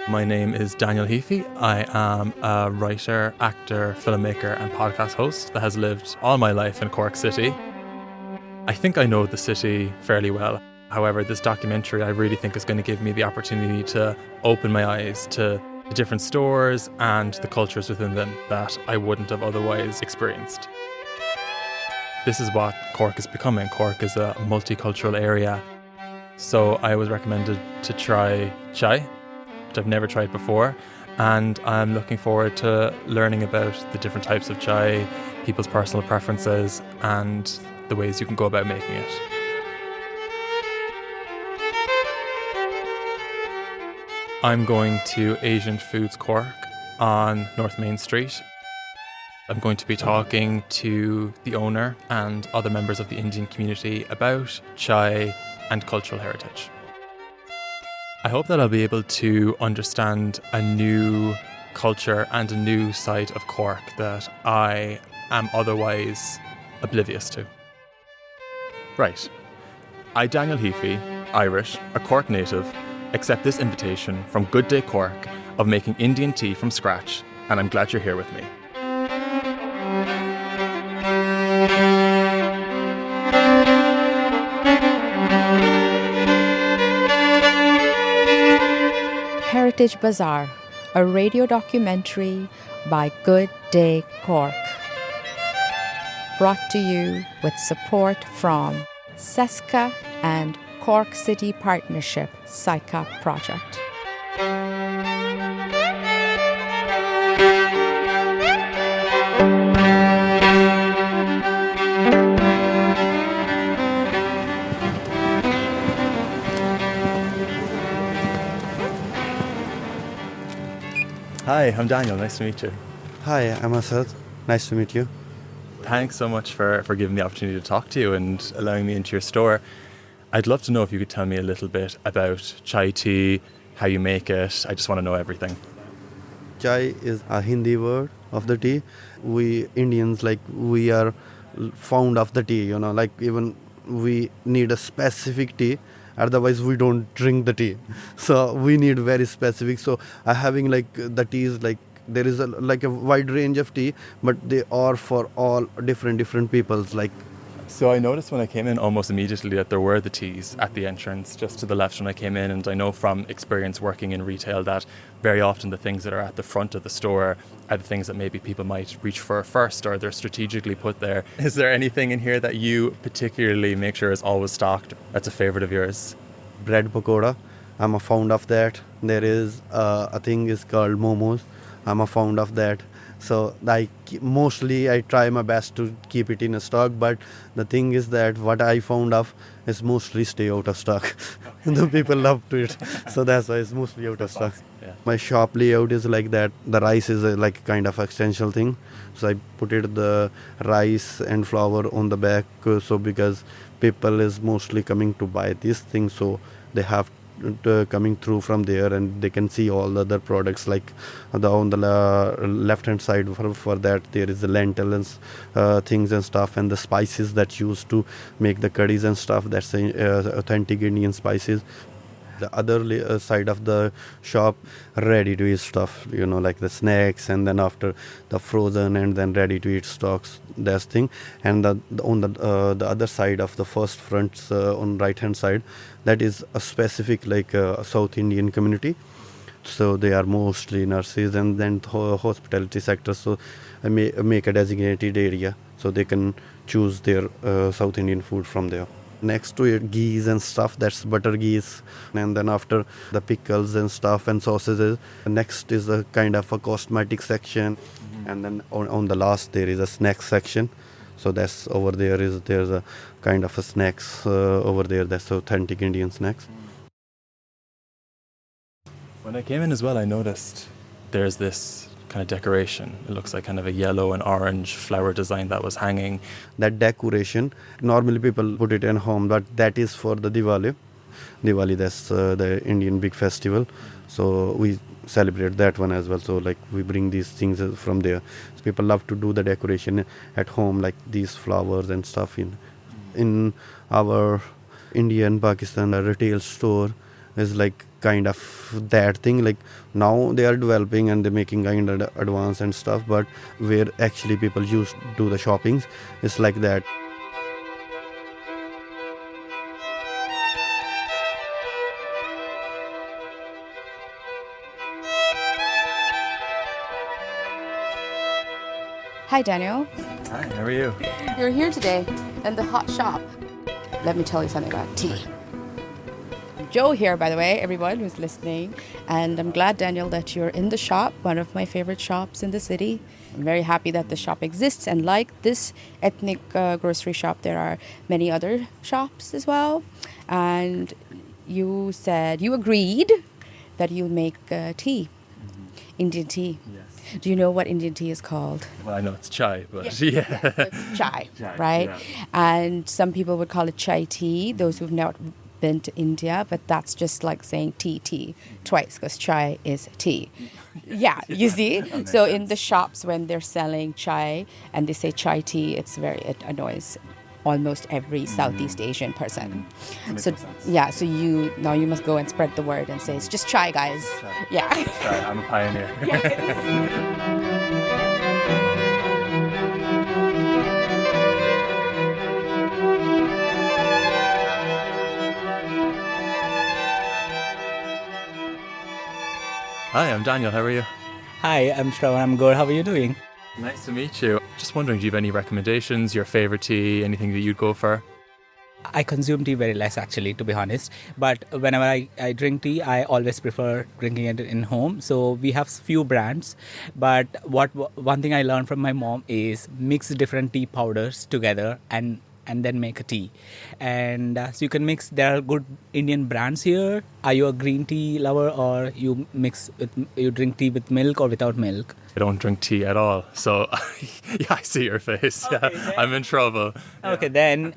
My name is Daniel Heaphy. I am a writer, actor, filmmaker and podcast host that has lived all my life in Cork City. I think I know the city fairly well. However, this documentary I really think is going to give me the opportunity to open my eyes to the different stores and the cultures within them that I wouldn't have otherwise experienced. This is what Cork is becoming. Cork is a multicultural area. So I was recommended to try chai, which I've never tried before, and I'm looking forward to learning about the different types of chai, people's personal preferences, and the ways you can go about making it. I'm going to Asian Foods Cork on North Main Street. I'm going to be talking to the owner and other members of the Indian community about chai and cultural heritage. I hope that I'll be able to understand a new culture and a new side of Cork that I am otherwise oblivious to. Right. I, Daniel Heaphy, Irish, a Cork native, accept this invitation from Good Day Cork of making Indian tea from scratch, and I'm glad you're here with me. Heritage Bazaar, a radio documentary by Good Day Cork. Brought to you with support from SESCA and Cork City Partnership SICA project. Hi, I'm Daniel. Nice to meet you. Hi, I'm Asad. Nice to meet you. Thanks so much for giving me the opportunity to talk to you and allowing me into your store. I'd love to know if you could tell me a little bit about chai tea, how you make it. I just want to know everything. Chai is a Hindi word of the tea. We Indians, we are fond of the tea, even we need a specific tea. Otherwise, we don't drink the tea. So we need very specific. So having the teas, there is a wide range of tea, but they are for all different peoples. So I noticed when I came in almost immediately that there were the teas at the entrance just to the left when I came in, and I know from experience working in retail that very often the things that are at the front of the store are the things that maybe people might reach for first, or they're strategically put there. Is there anything in here that you particularly make sure is always stocked that's a favourite of yours? Bread pakoda, I'm a fond of that. There is a thing is called momos. I'm a fond of that. So mostly I try my best to keep it in a stock, but the thing is that what I found of is mostly stay out of stock. The people love to it, so that's why it's mostly out of stock. Yeah. My shop layout is like that. The rice is a kind of essential thing, so I put the rice and flour on the back. So because people is mostly coming to buy these things, so they have coming through from there, and they can see all the other products on the left hand side. For that there is the lentils things and stuff, and the spices that used to make the curries and stuff. That's authentic Indian spices. The other side of the shop, ready to eat stuff, like the snacks, and then after the frozen and then ready to eat stocks, that's thing. And on the other side of the first front, on right hand side, that is a specific South Indian community. So they are mostly nurses and then hospitality sector. So I make a designated area so they can choose their South Indian food from there. Next to it, ghees and stuff, that's butter ghees. And then after the pickles and stuff and sausages, next is a kind of a cosmetic section. Mm-hmm. And then on the last there is a snack section. So that's over there's a kind of a snacks over there. That's authentic Indian snacks. When I came in as well, I noticed there's this kind of decoration. It looks like kind of a yellow and orange flower design that was hanging. That decoration, normally people put it in home, but that is for the Diwali. Diwali, that's the Indian big festival. So we celebrate that one as well. So we bring these things from there. So people love to do the decoration at home, like these flowers and stuff. In our India and Pakistan retail store is kind of that thing. Like now they are developing and they're making kind of advanced and stuff, but where actually people used to do the shoppings, it's like that. Hi, Daniel. Hi, how are you? You're here today in the hot shop. Let me tell you something about tea. Joe here, by the way, everyone who's listening. And I'm glad, Daniel, that you're in the shop, one of my favorite shops in the city. I'm very happy that the shop exists. And like this ethnic grocery shop, there are many other shops as well. And you said you agreed that you'll make tea, Indian tea. Yes. Do you know what Indian tea is called? Well, I know it's chai, but So it's chai, right? yeah. And some people would call it chai tea, those who've not been to India, but that's just like saying tea twice, because chai is tea. Yeah, you see? So in the shops when they're selling chai and they say chai tea, it annoys almost every Southeast Asian person. So yeah, so you must go and spread the word and say it's just chai, guys. Chai. Yeah. Chai, I'm a pioneer. Hi, I'm Daniel. How are you? Hi, I'm Sravan. I'm good. How are you doing? Nice to meet you. Just wondering, do you have any recommendations, your favorite tea, anything that you'd go for? I consume tea very less, actually, to be honest. But whenever I drink tea, I always prefer drinking it in home. So we have few brands. But one thing I learned from my mom is mix different tea powders together and then make a tea. And so you can mix. There are good Indian brands here. Are you a green tea lover, or you drink tea with milk or without milk? I don't drink tea at all, so yeah, I see your face. Okay, Yeah, I'm in trouble. Okay, then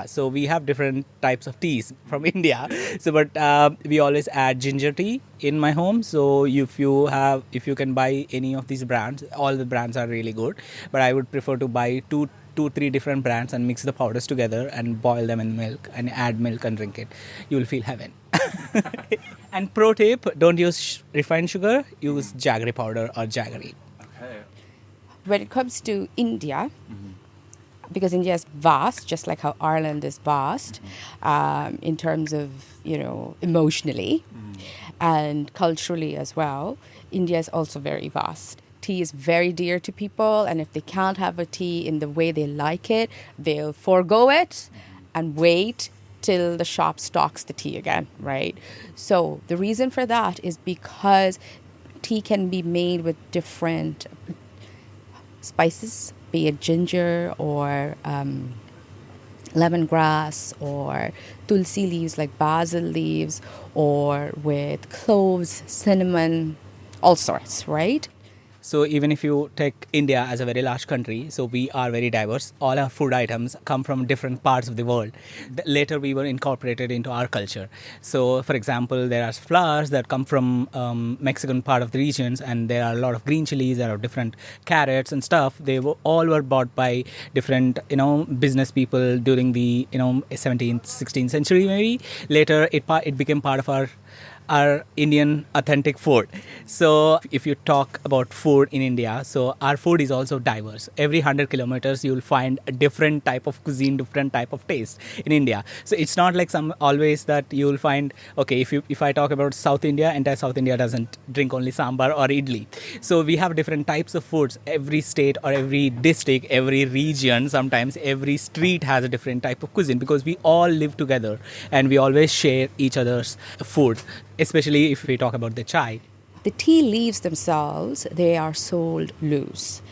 so we have different types of teas from India. So, but we always add ginger tea in my home. So if you can buy any of these brands, all the brands are really good. But I would prefer to buy two, three different brands and mix the powders together and boil them in milk and add milk and drink it. You will feel heaven. And pro tip, don't use refined sugar, use jaggery powder or jaggery. Okay. When it comes to India, because India is vast, just like how Ireland is vast, in terms of, emotionally and culturally as well, India is also very vast. Tea is very dear to people, and if they can't have a tea in the way they like it, they'll forego it and wait till the shop stocks the tea again, right? So the reason for that is because tea can be made with different spices, be it ginger or lemongrass or tulsi leaves like basil leaves, or with cloves, cinnamon, all sorts, right? So even if you take India as a very large country, so we are very diverse. All our food items come from different parts of the world. Later we were incorporated into our culture. So for example, there are flowers that come from Mexican part of the regions, and there are a lot of green chilies, there are different carrots and stuff. They all were bought by different, business people during the, 17th, 16th century maybe. Later it became part of our Indian authentic food. So if you talk about food in India, so our food is also diverse. Every 100 kilometers you will find a different type of cuisine, different type of taste in India. So it's not like always that you will find, okay, if I talk about South India, entire South India doesn't drink only sambar or idli. So we have different types of foods. Every state or every district, every region, sometimes every street has a different type of cuisine, because we all live together and we always share each other's food. Especially if we talk about the chai. The tea leaves themselves, they are sold loose.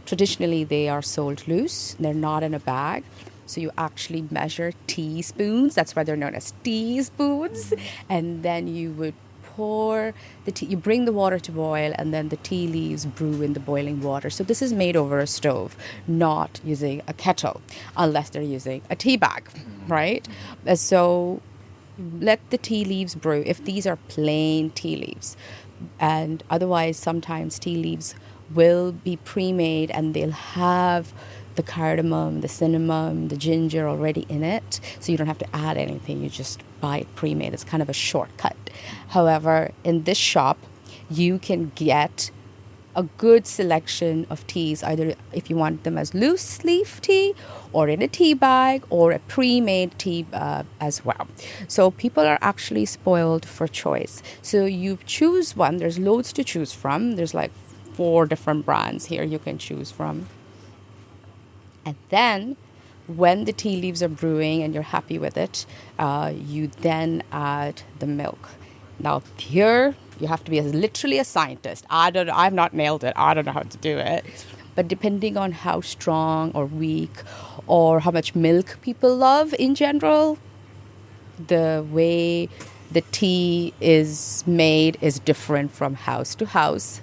Traditionally, they are sold loose. They're not in a bag. So you actually measure teaspoons. That's why they're known as teaspoons. And then you would pour the tea. You bring the water to boil, and then the tea leaves brew in the boiling water. So this is made over a stove, not using a kettle, unless they're using a tea bag, right? So let the tea leaves brew if these are plain tea leaves. And otherwise, sometimes tea leaves will be pre-made and they'll have the cardamom, the cinnamon, the ginger already in it. So you don't have to add anything. You just buy it pre-made. It's kind of a shortcut. However, in this shop, you can get a good selection of teas, either if you want them as loose leaf tea or in a tea bag or a pre-made tea as well. So people are actually spoiled for choice. So you choose one. There's loads to choose from. There's like 4 different brands here you can choose from. And then when the tea leaves are brewing and you're happy with it, you then add the milk. Now here, you have to be literally a scientist. I've not nailed it. I don't know how to do it. But depending on how strong or weak or how much milk people love in general, the way the tea is made is different from house to house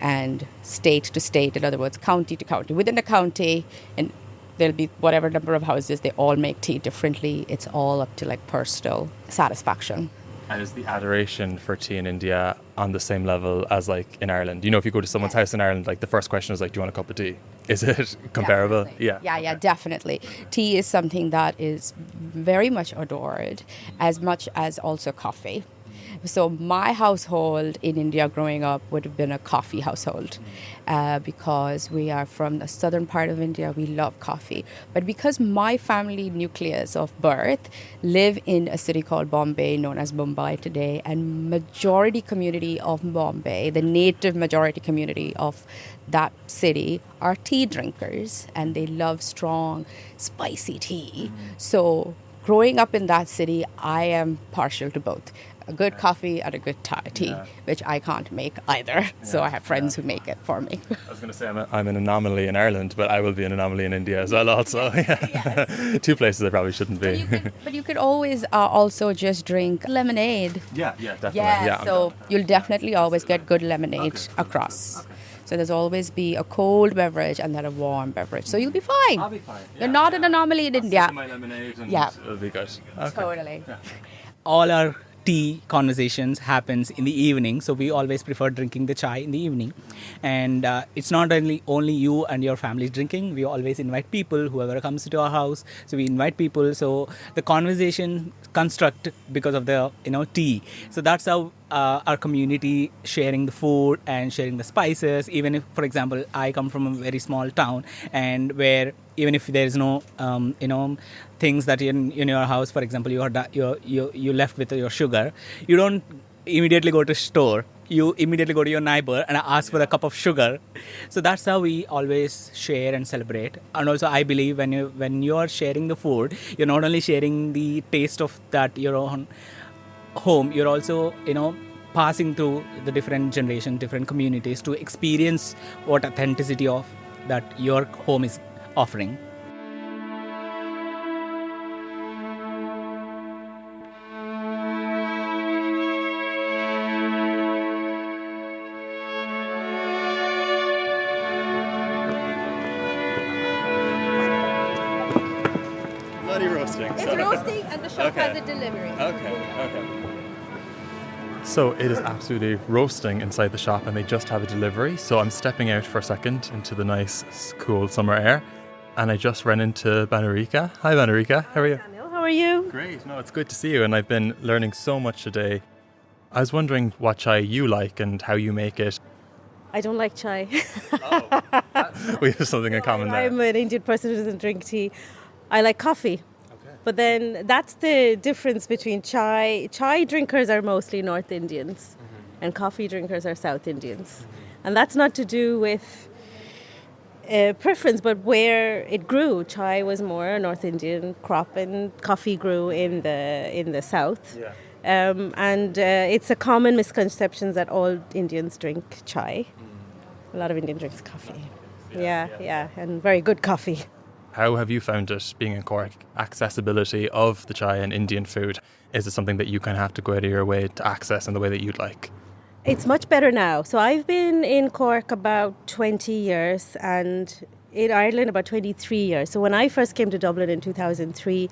and state to state. In other words, county to county. Within a county, and there'll be whatever number of houses, they all make tea differently. It's all up to like personal satisfaction. And is the adoration for tea in India on the same level as like in Ireland? You know, if you go to someone's house in Ireland, like the first question is like, do you want a cup of tea? Is it comparable? Definitely. Yeah. Yeah, definitely. Tea is something that is very much adored, as much as also coffee. So my household in India growing up would have been a coffee household because we are from the southern part of India. We love coffee. But because my family nucleus of birth live in a city called Bombay, known as Mumbai today, and majority community of Bombay, the native majority community of that city are tea drinkers, and they love strong, spicy tea. So growing up in that city, I am partial to both. A good coffee and a good tea, which I can't make either. So I have friends who make it for me. I was going to say I'm an anomaly in Ireland, but I will be an anomaly in India as well also. Yes. 2 places I probably shouldn't be. But you could always also just drink lemonade. Yeah, definitely. So you'll definitely always get good lemonade across. Okay. So there's always be a cold beverage and then a warm beverage. So you'll be fine. I'll be fine. You're not an anomaly in India. My lemonade and it'll be good. Okay. Totally. Yeah. All our tea conversations happens in the evening, so we always prefer drinking the chai in the evening. And it's not only you and your family drinking. We always invite people, whoever comes to our house. So we invite people. So the conversation construct because of the tea. So that's how our community sharing the food and sharing the spices. Even if, for example, I come from a very small town, and where even if there is no things that in your house, for example, you left with your sugar, you don't immediately go to store. You immediately go to your neighbor and ask for a cup of sugar. So that's how we always share and celebrate. And also, I believe when you are sharing the food, you're not only sharing the taste of that your own home, you're also passing through the different generations, different communities to experience what authenticity of that your home is offering. Bloody roasting. It's roasting and the shop has a delivery. Okay. So it is absolutely roasting inside the shop, and they just have a delivery. So I'm stepping out for a second into the nice, cool summer air, and I just ran into Banu. Hi, Banu. How are you? Daniel, how are you? Great. No, it's good to see you, and I've been learning so much today. I was wondering what chai you like and how you make it. I don't like chai. We have something in common there. I'm an Indian person who doesn't drink tea. I like coffee. But then that's the difference between chai. Chai drinkers are mostly North Indians and coffee drinkers are South Indians. And that's not to do with preference, but where it grew. Chai was more a North Indian crop and coffee grew in the South. Yeah. And it's a common misconception that all Indians drink chai. A lot of Indians drink coffee. Yeah, and very good coffee. How have you found it being in Cork? Accessibility of the chai and Indian food. Is it something that you kind of have to go out of your way to access in the way that you'd like? It's much better now. So I've been in Cork about 20 years and in Ireland about 23 years. So when I first came to Dublin in 2003,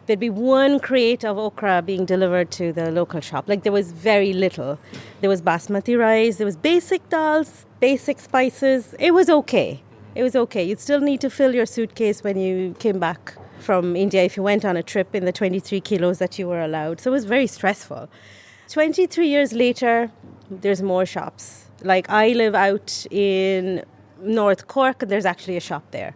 there'd be one crate of okra being delivered to the local shop. Like there was very little. There was basmati rice, there was basic dals, basic spices. It was okay. It was okay. You'd still need to fill your suitcase when you came back from India if you went on a trip in the 23 kilos that you were allowed. So it was very stressful. 23 years later, there's more shops. Like I live out in North Cork and there's actually a shop there.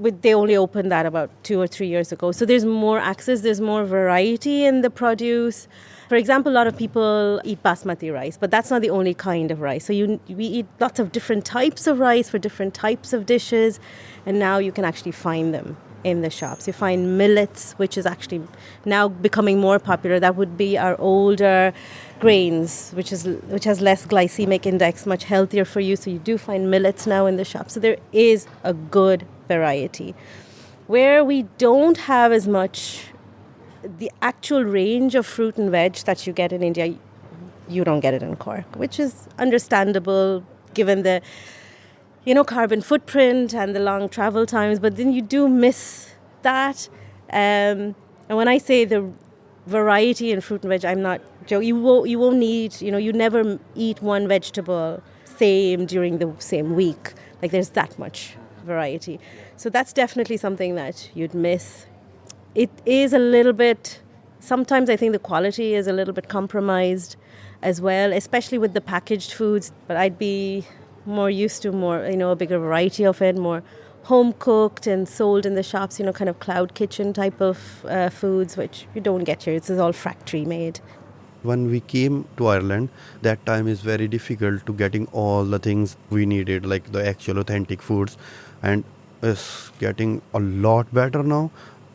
They only opened that about 2 or 3 years ago. So there's more access, there's more variety in the produce. For example, a lot of people eat basmati rice, but that's not the only kind of rice. So we eat lots of different types of rice for different types of dishes, and now you can actually find them in the shops. You find millets, which is actually now becoming more popular. That would be our older grains, which has less glycemic index, much healthier for you. So you do find millets now in the shop. So there is a good variety. Where we don't have as much, the actual range of fruit and veg that you get in India, you don't get it in Cork, which is understandable given the carbon footprint and the long travel times, but then you do miss that. And when I say the variety in fruit and veg, I'm not joking. You won't need, you never eat one vegetable same during the same week. Like there's that much variety. So that's definitely something that you'd miss. It is a little bit, sometimes I think the quality is a little bit compromised as well, especially with the packaged foods, but I'd be more used to a bigger variety of it, more home cooked and sold in the shops, kind of cloud kitchen type of foods, which you don't get here. It's all factory made. When we came to Ireland, that time is very difficult to getting all the things we needed, like the actual authentic foods, and it's getting a lot better now.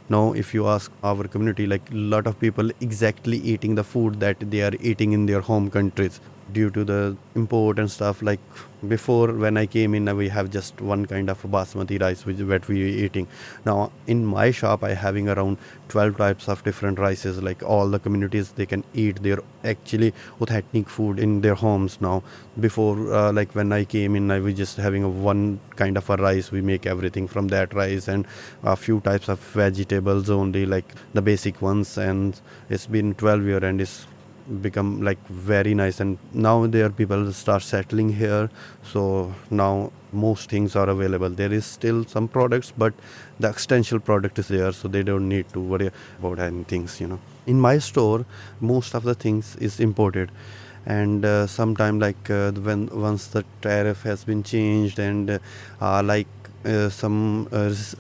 Now, if you ask our community, like a lot of people exactly eating the food that they are eating in their home countries due to the import and stuff. Like before, when I came in, we have just one kind of basmati rice which what we were eating. Now, in my shop, I having around 12 types of different rices. Like all the communities, they can eat their actually authentic food in their homes now. Before, like when I came in, I was just having one kind of a rice. We make everything from that rice and a few types of vegetables only, like the basic ones. And it's been 12 years and it's become like very nice, and now there are people start settling here, so now most things are available. There is still some products, but the extension product is there, so they don't need to worry about anything. In my store, most of the things is imported, and sometime like once the tariff has been changed and some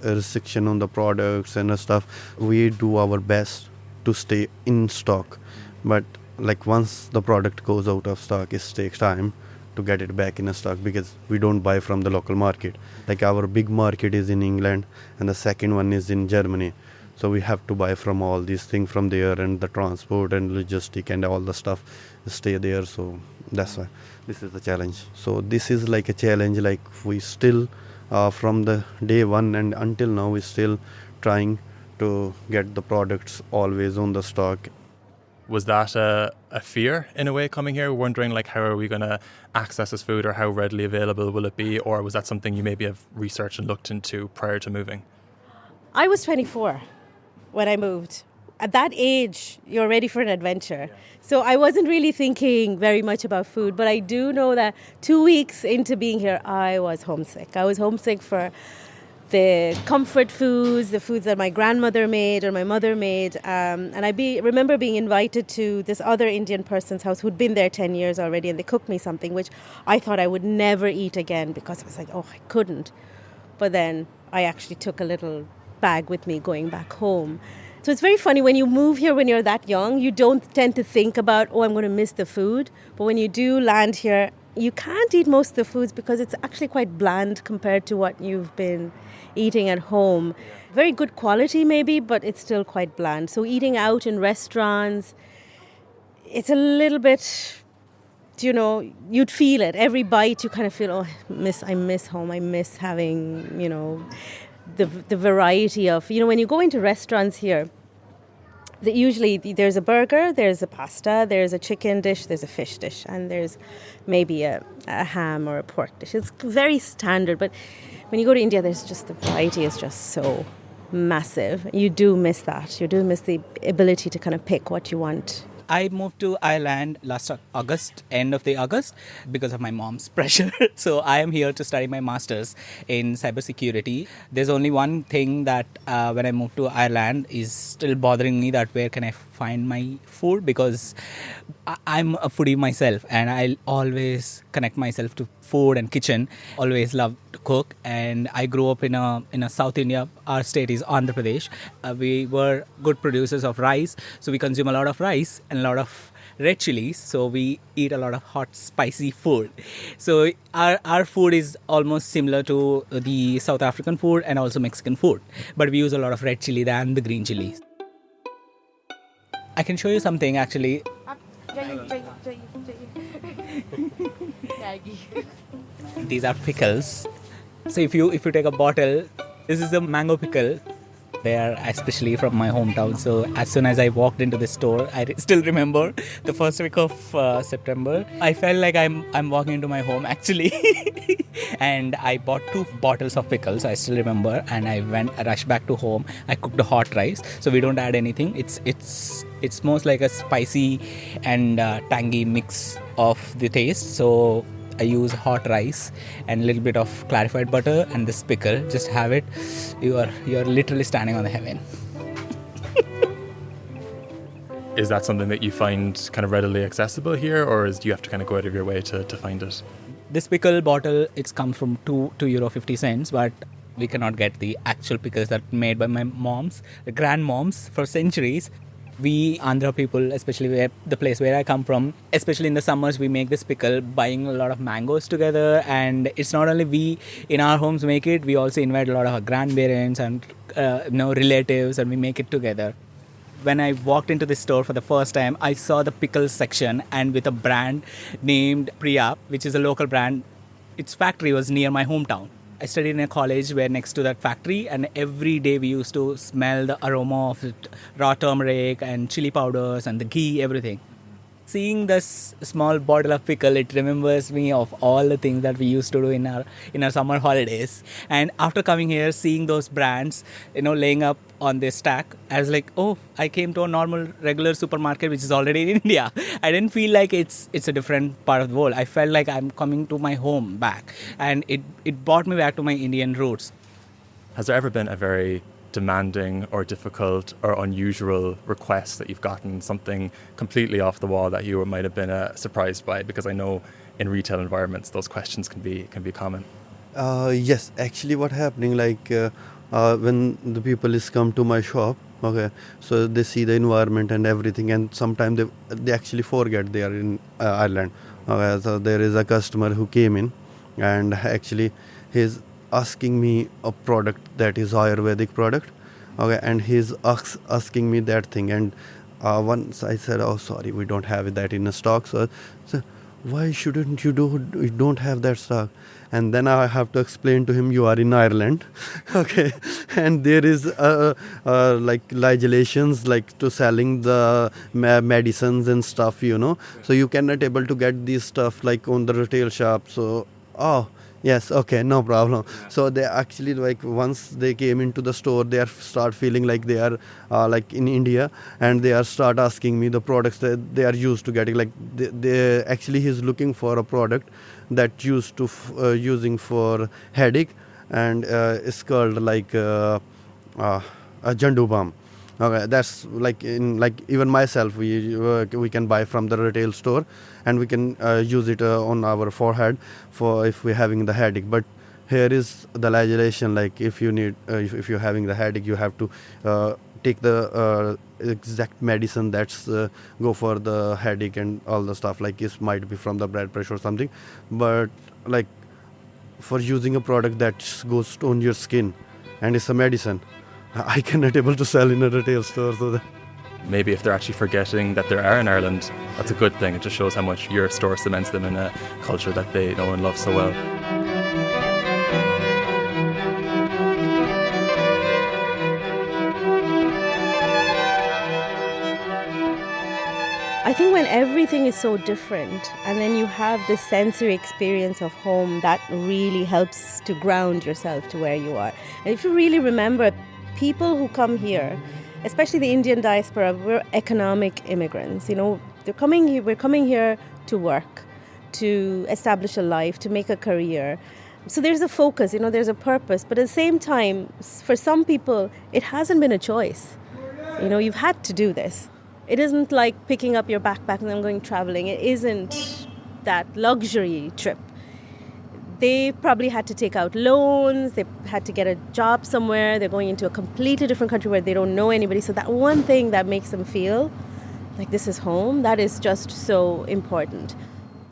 restriction on the products and stuff, we do our best to stay in stock, but like once the product goes out of stock, it takes time to get it back in a stock because we don't buy from the local market. Like our big market is in England and the second one is in Germany. So we have to buy from all these things from there, and the transport and logistic and all the stuff stay there. So that's why this is the challenge. So this is like a challenge, like we still from the day one and until now we're still trying to get the products always on the stock. Was that a fear in a way coming here, wondering like how are we going to access this food or how readily available will it be, or was that something you maybe have researched and looked into prior to moving? I was 24 when I moved. At that age, you're ready for an adventure. Yeah. So I wasn't really thinking very much about food, but I do know that 2 weeks into being here, I was homesick. I was homesick for the comfort foods, the foods that my grandmother made or my mother made. And I remember being invited to this other Indian person's house who'd been there 10 years already, and they cooked me something which I thought I would never eat again because I was like, oh, I couldn't. But then I actually took a little bag with me going back home. So it's very funny, when you move here when you're that young, you don't tend to think about, oh, I'm going to miss the food. But when you do land here, you can't eat most of the foods because it's actually quite bland compared to what you've been eating at home. Very good quality maybe, but it's still quite bland. So eating out in restaurants, it's a little bit, you'd feel it. Every bite you kind of feel, oh, I miss home. I miss having, the variety of, when you go into restaurants here, usually there's a burger, there's a pasta, there's a chicken dish, there's a fish dish, and there's maybe a ham or a pork dish. It's very standard, but when you go to India, there's just the variety is just so massive. You do miss that. You do miss the ability to kind of pick what you want I moved to Ireland last August, end of the August, because of my mom's pressure. So I am here to study my master's in cybersecurity. There's only one thing that when I moved to Ireland is still bothering me, that where can I find my food, because I'm a foodie myself and I'll always connect myself to food and kitchen. Always love to cook, and I grew up in a South India. Our state is Andhra Pradesh. We were good producers of rice, so we consume a lot of rice and a lot of red chilies, so we eat a lot of hot spicy food. So our food is almost similar to the South African food and also Mexican food, but we use a lot of red chili than the green chilies. I can show you something actually. These are pickles. So if you take a bottle, this is a mango pickle. They are especially from my hometown. So as soon as I walked into the store, I still remember the first week of September. I felt like I'm walking into my home actually. And I bought 2 bottles of pickles, I still remember, and I rushed back to home. I cooked the hot rice, so we don't add anything. It's most like a spicy and tangy mix of the taste. So I use hot rice and a little bit of clarified butter and this pickle. Just have it. You're literally standing on the heaven. Is that something that you find kind of readily accessible here, or do you have to kind of go out of your way to find it? This pickle bottle, it's come from €2.50, but we cannot get the actual pickles that are made by my moms, the grandmoms for centuries. We Andhra people, especially the place where I come from, especially in the summers, we make this pickle buying a lot of mangoes together. And it's not only we in our homes make it, we also invite a lot of our grandparents and relatives, and we make it together. When I walked into the store for the first time, I saw the pickle section, and with a brand named Priya, which is a local brand. Its factory was near my hometown. I studied in a college where next to that factory, and every day we used to smell the aroma of it, raw turmeric and chili powders and the ghee, everything. Seeing this small bottle of pickle, it remembers me of all the things that we used to do in our summer holidays. And after coming here, seeing those brands, laying up on this stack, I was like, oh, I came to a normal, regular supermarket which is already in India. I didn't feel like it's a different part of the world. I felt like I'm coming to my home back, and it brought me back to my Indian roots. Has there ever been a very demanding or difficult or unusual request that you've gotten, something completely off the wall that you might have been surprised by? Because I know in retail environments those questions can be common. Yes, actually what happening, like when the people is come to my shop, okay, so they see the environment and everything, and sometimes they actually forget they are in Ireland. Okay, so there is a customer who came in, and actually he's asking me a product that is Ayurvedic product, okay, and he's asking me that thing, and once I said, oh sorry, we don't have that in stock. So why shouldn't you don't have that stock? And then I have to explain to him, you are in Ireland, okay, and there is like legislations like to selling the medicines and stuff, so you cannot able to get this stuff like on the retail shop. So yes, okay, no problem. So they actually, like, once they came into the store, they start feeling like they are like in India, and they are start asking me the products that they are used to getting. Like they actually, he's looking for a product that used to using for headache, and it's called like a Jandu balm. Okay, that's like even myself, we can buy from the retail store, and we can use it on our forehead for if we're having the headache. But here is the legislation, like if you need if you're having the headache, you have to take the exact medicine that's go for the headache and all the stuff. Like it might be from the blood pressure or something, but like for using a product that goes on your skin and it's a medicine, I cannot able to sell in a retail store. So maybe if they're actually forgetting that they are in Ireland, that's a good thing. It just shows how much your store cements them in a culture that they know and love so well. I think when everything is so different and then you have this sensory experience of home, that really helps to ground yourself to where you are. And if you really remember, people who come here, especially the Indian diaspora, we're economic immigrants. We're coming here to work, to establish a life, to make a career. So there's a focus, there's a purpose. But at the same time, for some people, it hasn't been a choice. You've had to do this. It isn't like picking up your backpack and then going traveling. It isn't that luxury trip. They probably had to take out loans. They had to get a job somewhere. They're going into a completely different country where they don't know anybody. So that one thing that makes them feel like this is home, that is just so important.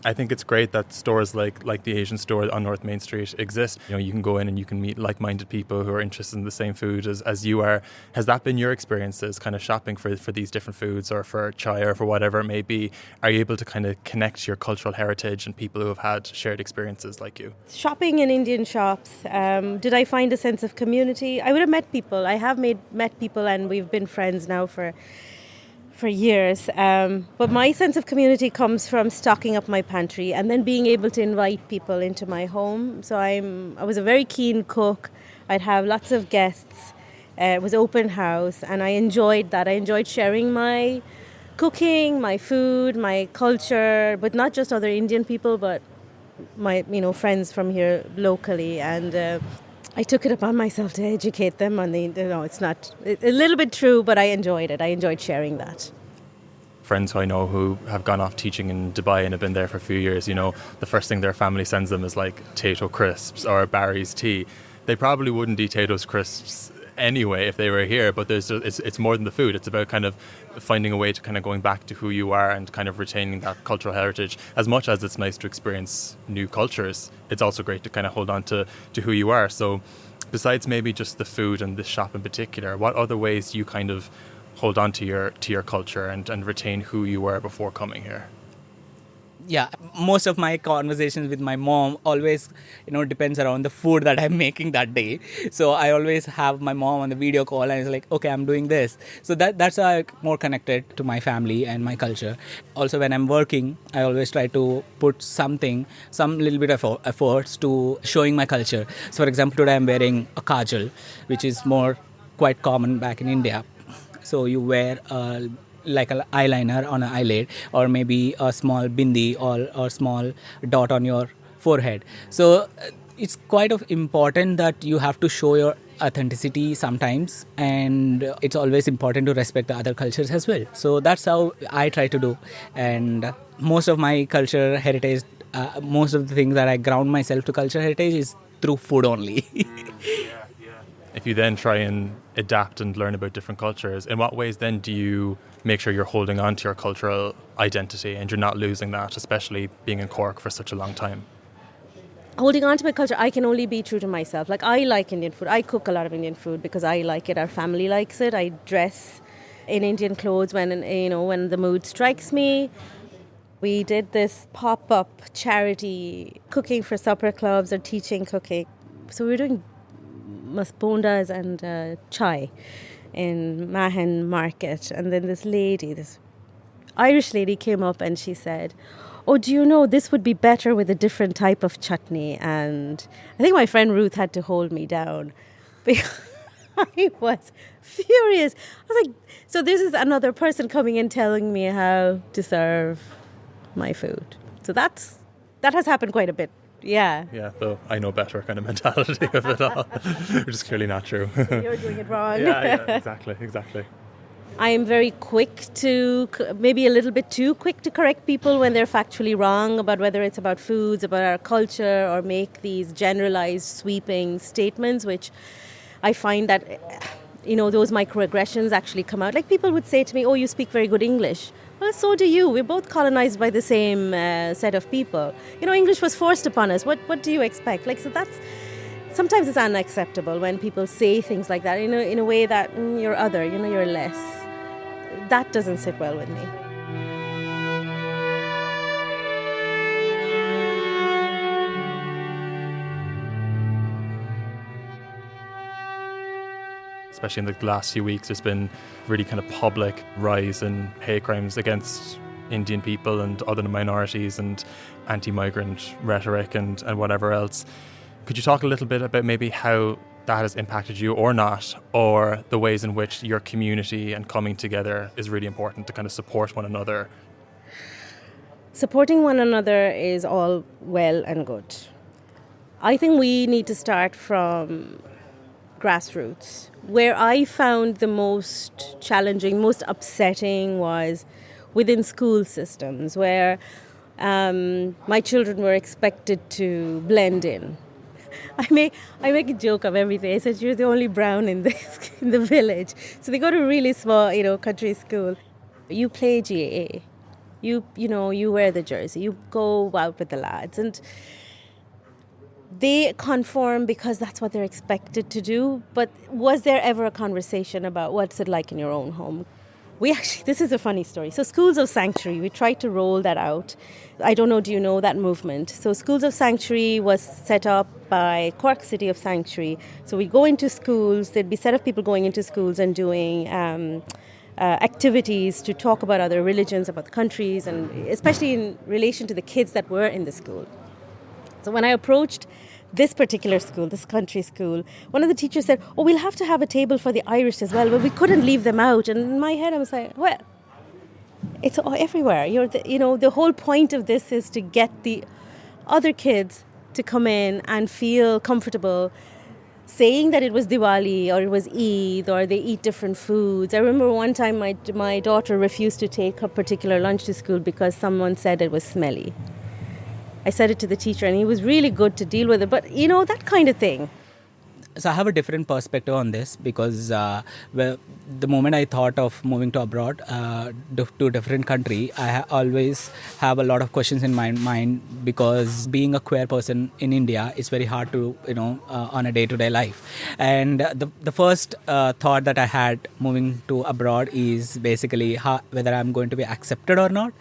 I think it's great that stores like the Asian store on North Main Street exist. You can go in and you can meet like-minded people who are interested in the same food as you are. Has that been your experiences, kind of shopping for these different foods or for chai or for whatever it may be? Are you able to kind of connect your cultural heritage and people who have had shared experiences like you? Shopping in Indian shops, did I find a sense of community? I would have met people. I have met people and we've been friends now for years. But my sense of community comes from stocking up my pantry and then being able to invite people into my home. So I was a very keen cook. I'd have lots of guests. It was open house and I enjoyed that. I enjoyed sharing my cooking, my food, my culture, but not just other Indian people, but my friends from here locally. And I took it upon myself to educate them on it's not a little bit true, but I enjoyed it. I enjoyed sharing that. Friends who I know who have gone off teaching in Dubai and have been there for a few years, the first thing their family sends them is like Tato crisps or Barry's tea. They probably wouldn't eat Tato's crisps anyway if they were here, but it's more than the food. It's about kind of finding a way to kind of going back to who you are and kind of retaining that cultural heritage. As much as it's nice to experience new cultures, it's also great to kind of hold on to who you are. So besides maybe just the food and this shop in particular, what other ways do you kind of hold on to your culture and retain who you were before coming here? Yeah, most of my conversations with my mom always, depends around the food that I'm making that day. So I always have my mom on the video call and it's like, okay, I'm doing this. So that's how I'm more connected to my family and my culture. Also, when I'm working, I always try to put some little bit of efforts to showing my culture. So for example, today I'm wearing a kajal, which is quite common back in India. So you wear like an eyeliner on an eyelid or maybe a small bindi or small dot on your forehead. So it's quite important that you have to show your authenticity sometimes, and it's always important to respect the other cultures as well. So that's how I try to do. And most of my culture heritage, most of the things that I ground myself to culture heritage is through food only. If you then try and adapt and learn about different cultures, in what ways then do you make sure you're holding on to your cultural identity and you're not losing that, especially being in Cork for such a long time? Holding on to my culture, I can only be true to myself. Like, I like Indian food. I cook a lot of Indian food because I like it. Our family likes it. I dress in Indian clothes when the mood strikes me. We did this pop-up charity cooking for supper clubs or teaching cooking. So we were doing bondas and chai in Mahon Market. And then this Irish lady came up and she said, "Oh, do you know this would be better with a different type of chutney?" And I think my friend Ruth had to hold me down because I was furious. I was like, so this is another person coming in telling me how to serve my food. So that has happened quite a bit. Yeah. Yeah, so I know better kind of mentality of it all, which is clearly not true. You're doing it wrong. Yeah, exactly. I am very quick to, maybe a little bit too quick to correct people when they're factually wrong about whether it's about foods, about our culture, or make these generalized, sweeping statements, which I find that, those microaggressions actually come out. Like, people would say to me, "Oh, you speak very good English." Well, so do you. We're both colonized by the same set of people. English was forced upon us. What do you expect? Sometimes it's unacceptable when people say things like that, in a way that you're other, you're less. That doesn't sit well with me. Especially in the last few weeks, there's been really kind of public rise in hate crimes against Indian people and other minorities and anti-migrant rhetoric and whatever else. Could you talk a little bit about maybe how that has impacted you or not, or the ways in which your community and coming together is really important to kind of support one another? Supporting one another is all well and good. I think we need to start from grassroots. Where I found the most challenging, most upsetting was within school systems, where my children were expected to blend in. I make a joke of everything. I said, you're the only brown in the village. So they go to a really small, country school. You play GAA. You wear the jersey. You go out with the lads. And they conform because that's what they're expected to do. But was there ever a conversation about what's it like in your own home? This is a funny story. So Schools of Sanctuary, we tried to roll that out. I don't know, do you know that movement? So Schools of Sanctuary was set up by Cork City of Sanctuary. So we go into schools, there'd be a set of people going into schools and doing activities to talk about other religions, about countries, and especially in relation to the kids that were in the school. So when I approached this particular school, this country school, one of the teachers said, we'll have to have a table for the Irish as well, but we couldn't leave them out. And in my head I was like, well, it's everywhere. The whole point of this is to get the other kids to come in and feel comfortable saying that it was Diwali or it was Eid or they eat different foods. I remember one time my daughter refused to take a particular lunch to school because someone said it was smelly. I said it to the teacher and he was really good to deal with it. But, that kind of thing. So I have a different perspective on this because the moment I thought of moving to abroad, to a different country, I always have a lot of questions in my mind because being a queer person in India is very hard to, on a day-to-day life. And the first thought that I had moving to abroad is basically whether I'm going to be accepted or not.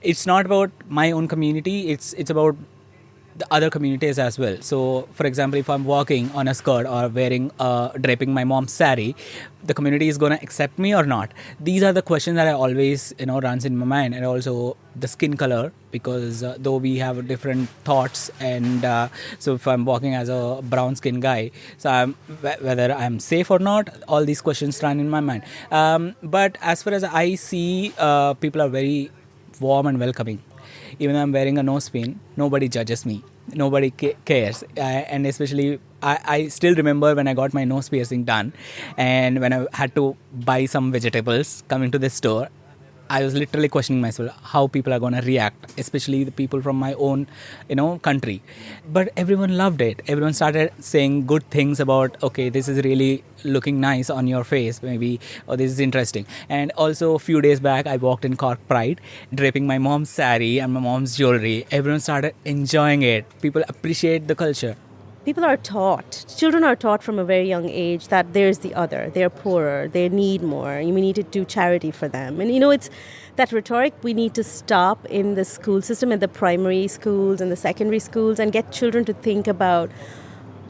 It's not about my own community, it's about the other communities as well. So, for example, if I'm walking on a skirt or draping my mom's sari, the community is going to accept me or not? These are the questions that I always, runs in my mind. And also the skin color, because though we have different thoughts, and so if I'm walking as a brown skin guy, so whether I'm safe or not, all these questions run in my mind. But as far as I see, people are very warm and welcoming. Even though I'm wearing a nose pin, nobody judges me. Nobody cares. And especially, I still remember when I got my nose piercing done and when I had to buy some vegetables coming to the store, I was literally questioning myself how people are going to react, especially the people from my own, country. But everyone loved it. Everyone started saying good things about, okay, this is really looking nice on your face, maybe, or this is interesting. And also a few days back, I walked in Cork Pride, draping my mom's sari and my mom's jewelry. Everyone started enjoying it. People appreciate the culture. Children are taught from a very young age that there's the other, they're poorer, they need more, we need to do charity for them. And it's that rhetoric we need to stop in the school system, in the primary schools and the secondary schools, and get children to think about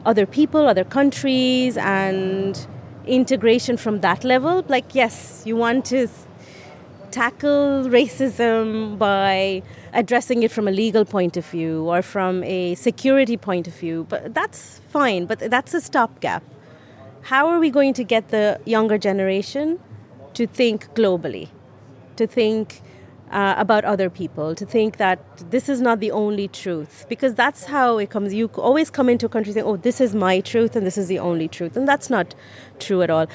other people, other countries, and integration from that level. Like, yes, you want to tackle racism by addressing it from a legal point of view or from a security point of view, but that's fine, but that's a stopgap. How are we going to get the younger generation to think globally, to think about other people, to think that this is not the only truth? Because that's how it comes. You always come into a country saying, this is my truth and this is the only truth, and that's not true at all.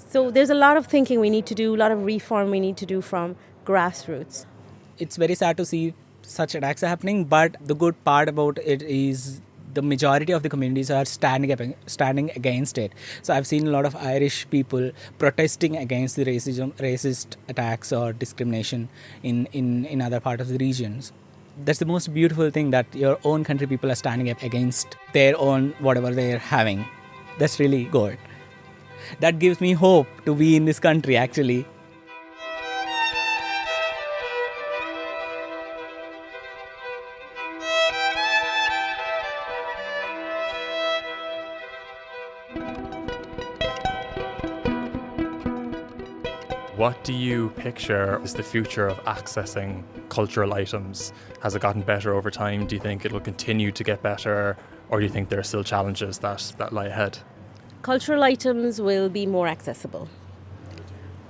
So there's a lot of thinking we need to do, a lot of reform we need to do from grassroots. It's very sad to see such attacks happening, but the good part about it is the majority of the communities are standing against it. So I've seen a lot of Irish people protesting against the racist attacks or discrimination in other parts of the regions. That's the most beautiful thing, that your own country people are standing up against their own whatever they're having. That's really good. That gives me hope to be in this country, actually. What do you picture is the future of accessing cultural items? Has it gotten better over time? Do you think it will continue to get better? Or do you think there are still challenges that lie ahead? Cultural items will be more accessible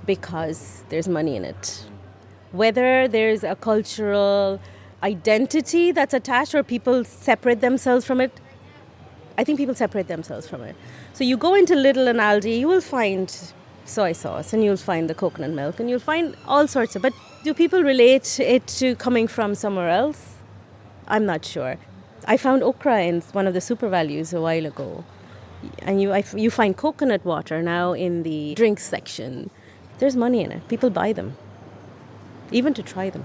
because there's money in it. Whether there's a cultural identity that's attached or people separate themselves from it, I think people separate themselves from it. So you go into Lidl and Aldi, you will find soy sauce and you'll find the coconut milk and you'll find all sorts of, but do people relate it to coming from somewhere else? I'm not sure. I found okra in one of the super values a while ago. And you find coconut water now in the drinks section. There's money in it. People buy them, even to try them.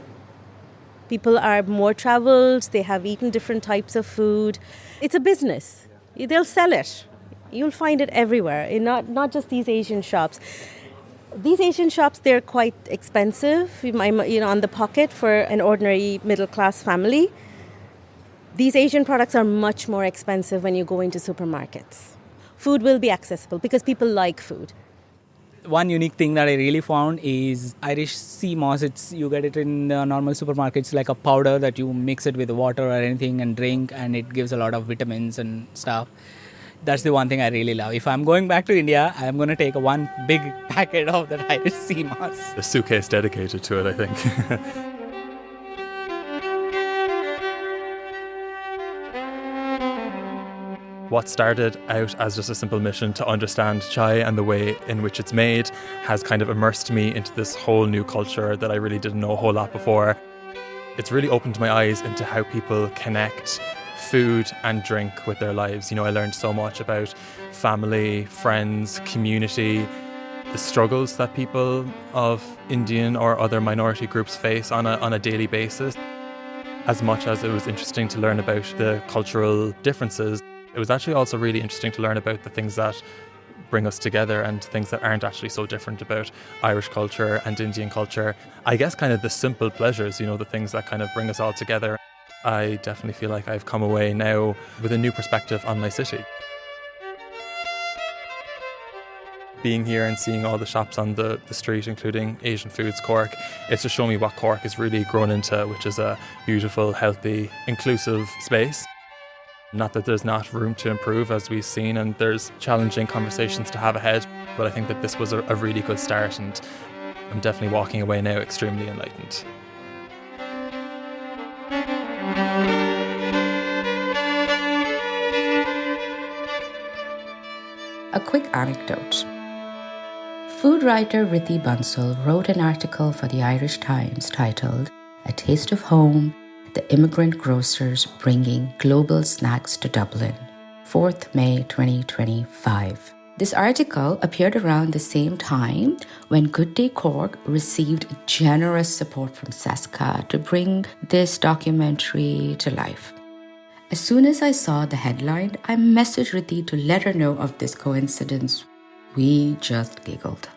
People are more traveled. They have eaten different types of food. It's a business. They'll sell it. You'll find it everywhere, not just these Asian shops. These Asian shops, they're quite expensive, on the pocket for an ordinary middle-class family. These Asian products are much more expensive when you go into supermarkets. Food will be accessible because people like food. One unique thing that I really found is Irish sea moss. You get it in the normal supermarkets, like a powder that you mix it with water or anything and drink, and it gives a lot of vitamins and stuff. That's the one thing I really love. If I'm going back to India, I'm going to take one big packet of that Irish sea moss. A suitcase dedicated to it, I think. What started out as just a simple mission to understand chai and the way in which it's made has kind of immersed me into this whole new culture that I really didn't know a whole lot before. It's really opened my eyes into how people connect food and drink with their lives. I learned so much about family, friends, community, the struggles that people of Indian or other minority groups face on a daily basis. As much as it was interesting to learn about the cultural differences, it was actually also really interesting to learn about the things that bring us together and things that aren't actually so different about Irish culture and Indian culture. I guess kind of the simple pleasures, the things that kind of bring us all together. I definitely feel like I've come away now with a new perspective on my city. Being here and seeing all the shops on the street, including Asian Foods Cork, it's just shown me what Cork has really grown into, which is a beautiful, healthy, inclusive space. Not that there's not room to improve, as we've seen, and there's challenging conversations to have ahead, but I think that this was a really good start, and I'm definitely walking away now extremely enlightened. A quick anecdote. Food writer Rekha Bansal wrote an article for the Irish Times titled "A Taste of Home, the Immigrant Grocers Bringing Global Snacks to Dublin," 4th May 2025. This article appeared around the same time when Good Day Cork received generous support from SESCA to bring this documentary to life. As soon as I saw the headline, I messaged Rekha to let her know of this coincidence. We just giggled.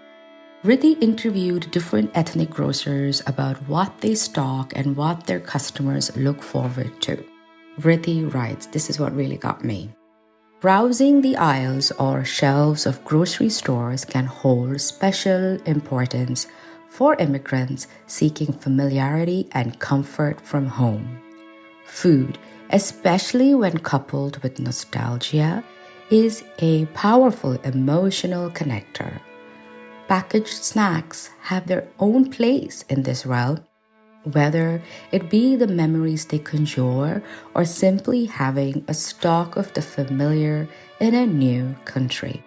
Rekha interviewed different ethnic grocers about what they stock and what their customers look forward to. Rekha writes, this is what really got me. Browsing the aisles or shelves of grocery stores can hold special importance for immigrants seeking familiarity and comfort from home. Food, especially when coupled with nostalgia, is a powerful emotional connector. Packaged snacks have their own place in this realm, whether it be the memories they conjure or simply having a stock of the familiar in a new country.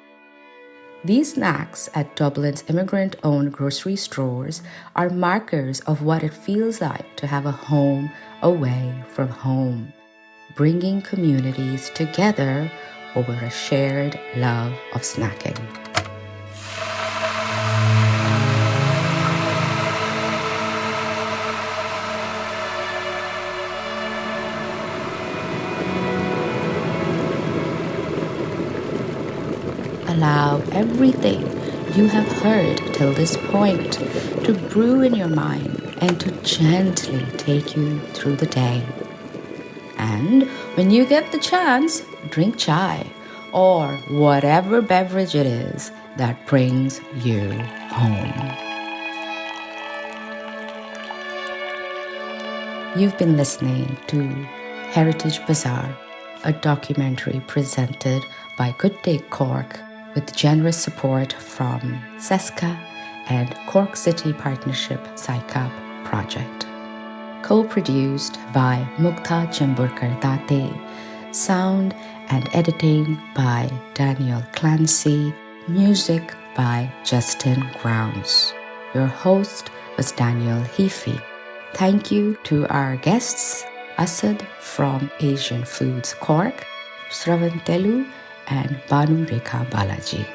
These snacks at Dublin's immigrant-owned grocery stores are markers of what it feels like to have a home away from home, bringing communities together over a shared love of snacking. Allow everything you have heard till this point to brew in your mind and to gently take you through the day. And when you get the chance, drink chai or whatever beverage it is that brings you home. You've been listening to Heritage Bazaar, a documentary presented by Good Day Cork with generous support from SESCA and Cork City Partnership SICAP project. Co-produced by Mukta Chimburkar Date, sound and editing by Daniel Clancy, music by Justin Grounds. Your host was Daniel Heaphy. Thank you to our guests, Asad from Asian Foods Cork, Sravan Telu, and Banu Rekha Balaji.